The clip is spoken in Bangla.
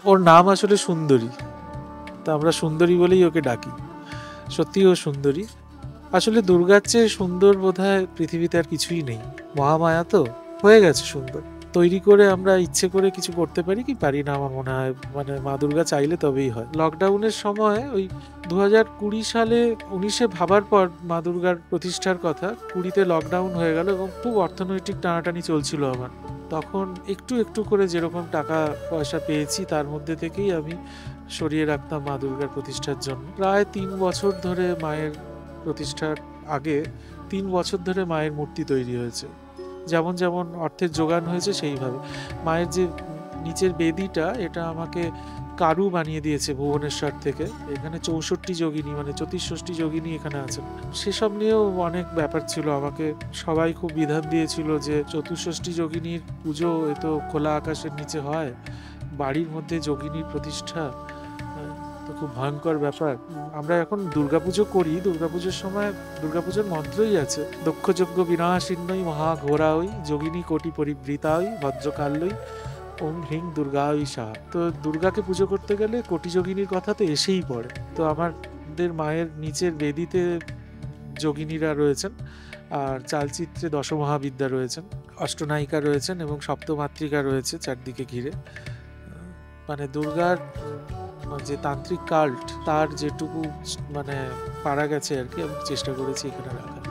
ওর নাম আসলে সুন্দরী, তা আমরা সুন্দরী বলেই ওকে ডাকি। সত্যি ও সুন্দরী। আসলে দুর্গার চেয়ে সুন্দর বোধহয় পৃথিবীতে আর কিছুই নেই। মহামায়া তো হয়ে গেছে সুন্দর। তৈরি করে আমরা ইচ্ছে করে কিছু করতে পারি কি পারি না আমার মনে হয়, মানে মা দুর্গা চাইলে তবেই হয়। লকডাউনের সময় ওই 2020 সালে 19-এ ভাবার পর মা দুর্গার প্রতিষ্ঠার কথা, 20-তে লকডাউন হয়ে গেল এবং খুব অর্থনৈতিক টানাটানি চলছিল আমার। তখন একটু একটু করে যেরকম টাকা পয়সা পেয়েছি তার মধ্যে থেকেই আমি সরিয়ে রাখতাম মা দুর্গার প্রতিষ্ঠার জন্য। প্রায় 3 বছর ধরে মায়ের প্রতিষ্ঠার আগে 3 বছর ধরে মায়ের মূর্তি তৈরি হয়েছে। যেমন যেমন অর্থের যোগান হয়েছে সেইভাবে। মায়ের যে নিচের বেদিটা, এটা আমাকে কারু বানিয়ে দিয়েছে ভুবনেশ্বর থেকে। এখানে 64 যোগিনী, মানে 34 যোগিনী এখানে আছেন। সেসব নিয়েও অনেক ব্যাপার ছিল। আমাকে সবাই খুব বিধান দিয়েছিল যে 64 যোগিনীর পুজো এ তো খোলা আকাশের নিচে হয়, বাড়ির মধ্যে যোগিনীর প্রতিষ্ঠা তো খুব ভয়ঙ্কর ব্যাপার। আমরা এখন দুর্গাপুজো করি, দুর্গাপুজোর সময় দুর্গাপুজোর মন্ত্রই আছে, দক্ষযজ্ঞ বিনাশিন্নই মহাঘোরাই যোগিনী কোটি পরিবৃতাই ভদ্রকাল্যই ওম হ্রিং দুর্গাই সাহা। তো দুর্গাকে পুজো করতে গেলে কোটি যোগিনীর কথা তো এসেই পড়ে। তো আমাদের মায়ের নিচের বেদিতে যোগিনীরা রয়েছেন, আর চালচিত্রে দশমহাবিদ্যা রয়েছেন, অষ্টনায়িকা রয়েছেন এবং সপ্তমাতৃকা রয়েছে চারদিকে ঘিরে। মানে দুর্গার যে তান্ত্রিক কাল্ট, তার যেটুকু মানে পারা গেছে আর কি, আমি চেষ্টা করেছি এখানে রাখার।